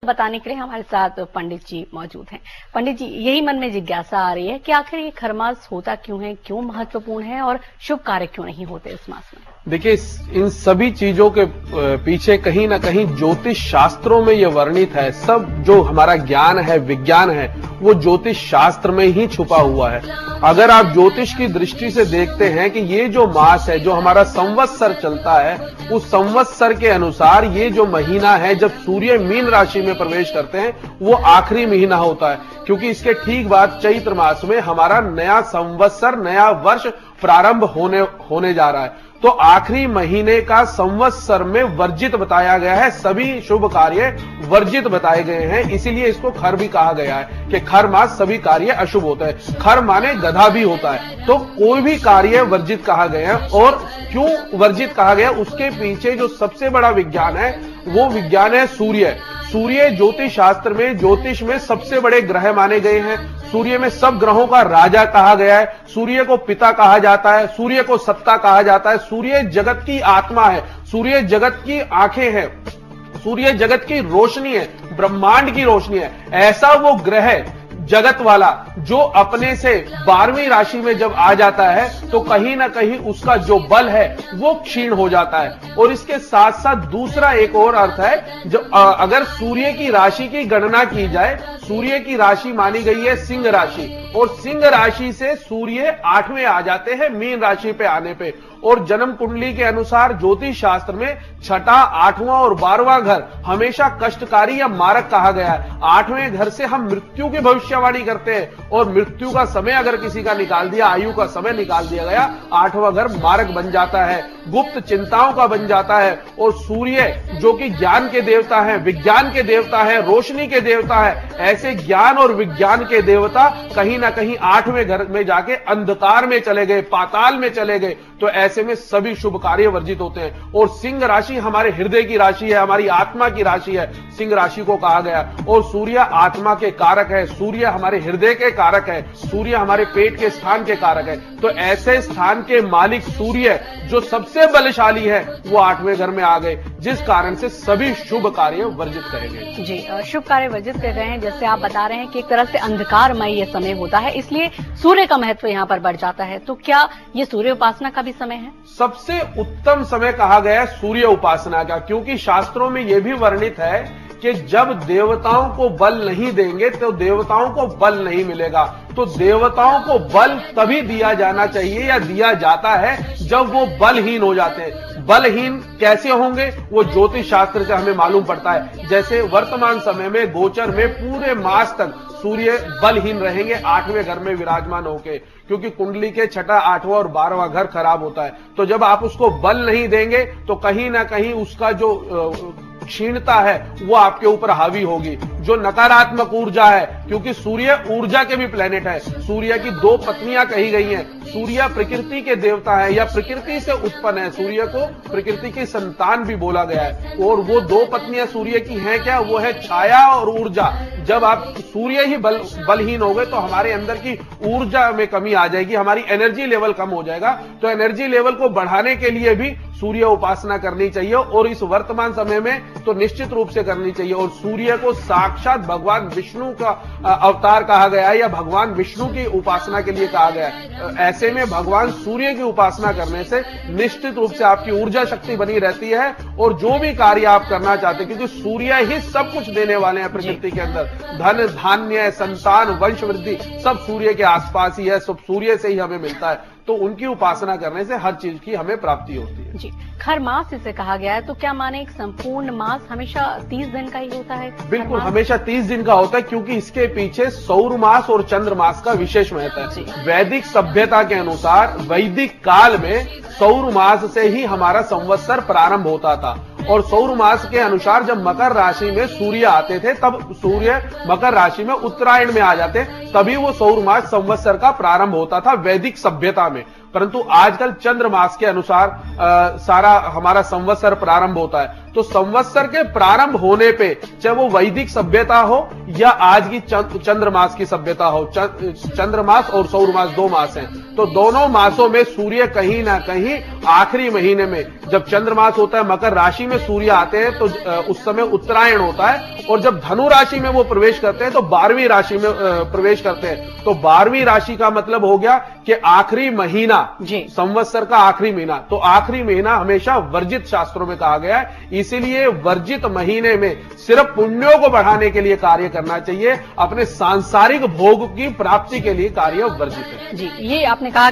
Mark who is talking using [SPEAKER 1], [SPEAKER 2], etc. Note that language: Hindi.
[SPEAKER 1] बताने के लिए हमारे साथ पंडित जी मौजूद हैं। पंडित जी, यही मन में जिज्ञासा आ रही है कि आखिर ये खरमास होता क्यों है, क्यों महत्वपूर्ण है और शुभ कार्य क्यों नहीं होते इस मास में?
[SPEAKER 2] देखिए, इन सभी चीजों के पीछे कहीं ना कहीं ज्योतिष शास्त्रों में यह वर्णित है। सब जो हमारा ज्ञान है, विज्ञान है, वो ज्योतिष शास्त्र में ही छुपा हुआ है। अगर आप ज्योतिष की दृष्टि से देखते हैं कि ये जो मास है, जो हमारा संवत्सर चलता है, उस संवत्सर के अनुसार ये जो महीना है, जब सूर्य मीन राशि में प्रवेश करते हैं, वो आखिरी महीना होता है। क्योंकि इसके ठीक बाद चैत्र मास में हमारा नया संवत्सर, नया वर्ष प्रारंभ होने जा रहा है। तो आखिरी महीने का संवत्सर में वर्जित बताया गया है, सभी शुभ कार्य वर्जित बताए गए हैं। इसीलिए इसको खर भी कहा गया है कि खर मास सभी कार्य अशुभ होते हैं। खर माने गधा भी होता है, तो कोई भी कार्य वर्जित कहा गया है। और क्यों वर्जित कहा गया, उसके पीछे जो सबसे बड़ा विज्ञान है, वो विज्ञान है सूर्य। सूर्य ज्योतिष शास्त्र में, ज्योतिष में सबसे बड़े ग्रह माने गए हैं। सूर्य में सब ग्रहों का राजा कहा गया है। सूर्य को पिता कहा जाता है, सूर्य को सत्ता कहा जाता है। सूर्य जगत की आत्मा है, सूर्य जगत की आंखें हैं, सूर्य जगत की रोशनी है, ब्रह्मांड की रोशनी है। ऐसा वो ग्रह जगत वाला जो अपने से 12वीं राशि में जब आ जाता है, तो कहीं ना कहीं उसका जो बल है वो क्षीण हो जाता है। और इसके साथ साथ दूसरा एक और अर्थ है, जो अगर सूर्य की राशि की गणना की जाए, सूर्य की राशि मानी गई है सिंह राशि, और सिंह राशि से सूर्य 8वें आ जाते हैं मीन राशि पे आने पे। और जन्म कुंडली के अनुसार ज्योतिष शास्त्र में 6वां, 8वां और 12वां घर हमेशा कष्टकारी या मारक कहा गया है। 8वें घर से हम मृत्यु की भविष्यवाणी करते हैं, और मृत्यु का समय अगर किसी का निकाल दिया, आयु का समय निकाल दिया गया, 8वां घर मारक बन जाता है, गुप्त चिंताओं का बन जाता है। और सूर्य जो कि ज्ञान के देवता है, विज्ञान के देवता है, रोशनी के देवता है, ऐसे ज्ञान और विज्ञान के देवता कहीं ना कहीं 8वें घर में जाके अंधकार में चले गए, पाताल में चले गए। तो ऐसे में सभी शुभ कार्य वर्जित होते हैं। और सिंह राशि हमारे हृदय की राशि है, हमारी आत्मा की राशि है, सिंह राशि को कहा गया। और सूर्य आत्मा के कारक है, सूर्य हमारे हृदय के कारक है, सूर्य हमारे पेट के स्थान के कारक है। तो ऐसे स्थान के मालिक सूर्य जो सबसे बलशाली है, वो 8वें घर में आ गए, जिस कारण से सभी शुभ कार्य वर्जित करेंगे।
[SPEAKER 1] जी, शुभ कार्य वर्जित कर रहे हैं। जैसे आप बता रहे हैं कि एक तरह से अंधकारमय ये समय होता है, इसलिए सूर्य का महत्व यहाँ पर बढ़ जाता है। तो क्या ये सूर्य उपासना का भी समय है?
[SPEAKER 2] सबसे उत्तम समय कहा गया है सूर्य उपासना का, क्योंकि शास्त्रों में यह भी वर्णित है कि जब देवताओं को बल नहीं देंगे तो देवताओं को बल नहीं मिलेगा। तो देवताओं को बल तभी दिया जाना चाहिए या दिया जाता है जब वो बलहीन हो जाते हैं। बलहीन कैसे होंगे, वो ज्योतिष शास्त्र से हमें मालूम पड़ता है। जैसे वर्तमान समय में गोचर में पूरे मास तक सूर्य बलहीन रहेंगे 8वें घर में विराजमान होके, क्योंकि कुंडली के 6वां, 8वां और 12वां घर खराब होता है। तो जब आप उसको बल नहीं देंगे तो कहीं ना कहीं उसका जो क्षीणता है वो आपके ऊपर हावी होगी। जो नकारात्मक ऊर्जा है, क्योंकि सूर्य ऊर्जा के भी प्लेनेट है, सूर्य की 2 पत्नियां कही गई हैं। सूर्य प्रकृति के देवता है या प्रकृति से उत्पन्न है, सूर्य को प्रकृति की संतान भी बोला गया है। और वो 2 पत्नियां सूर्य की हैं क्या, वो है छाया और ऊर्जा। जब आप सूर्य ही बलहीन हो गए तो हमारे अंदर की ऊर्जा में कमी आ जाएगी, हमारी एनर्जी लेवल कम हो जाएगा। तो एनर्जी लेवल को बढ़ाने के लिए भी सूर्य उपासना करनी चाहिए, और इस वर्तमान समय में तो निश्चित रूप से करनी चाहिए। और सूर्य को साक्षात भगवान विष्णु का अवतार कहा गया है, या भगवान विष्णु की उपासना के लिए कहा गया है। ऐसे में भगवान सूर्य की उपासना करने से निश्चित रूप से आपकी ऊर्जा शक्ति बनी रहती है, और जो भी कार्य आप करना चाहते हैं, क्योंकि सूर्य ही सब कुछ देने वाले हैं प्रकृति के अंदर, धन धान्य, संतान, वंश वृद्धि सब सूर्य के आसपास ही है, सब सूर्य से ही हमें मिलता है। तो उनकी उपासना करने से हर चीज की हमें प्राप्ति होती है।
[SPEAKER 1] जी, खर मास इसे कहा गया है, तो क्या माने एक संपूर्ण मास हमेशा 30 दिन का ही होता है?
[SPEAKER 2] बिल्कुल, हमेशा 30 दिन का होता है, क्योंकि इसके पीछे सौर मास और चंद्र मास का विशेष महत्व है। वैदिक सभ्यता के अनुसार वैदिक काल में सौर मास से ही हमारा संवत्सर प्रारंभ होता था। और सौर मास के अनुसार जब मकर राशि में सूर्य आते थे, तब सूर्य मकर राशि में उत्तरायण में आ जाते, तभी वो सौर मास संवत्सर का प्रारंभ होता था वैदिक सभ्यता में। परंतु आजकल चंद्र मास के अनुसार सारा हमारा संवत्सर प्रारंभ होता है। तो संवत्सर के प्रारंभ होने पे चाहे वो वैदिक सभ्यता हो या आज की चंद्रमास की सभ्यता हो, चंद्रमास और सौर मास 2 मास हैं, तो दोनों मासों में सूर्य कहीं ना कहीं आखिरी महीने में, जब चंद्रमास होता है मकर राशि में सूर्य आते हैं तो उस समय उत्तरायण होता है, और जब धनु राशि में वो प्रवेश करते हैं तो 12वीं राशि में प्रवेश करते हैं। तो 12वीं राशि का मतलब हो गया कि आखिरी महीना, संवत्सर का आखिरी महीना। तो आखिरी महीना हमेशा वर्जित शास्त्रों में कहा गया है, इसीलिए वर्जित महीने में सिर्फ पुण्यों को बढ़ाने के लिए कार्य करना चाहिए, अपने सांसारिक भोग की प्राप्ति के लिए कार्य वर्जित है।
[SPEAKER 1] जी, ये आपने कहा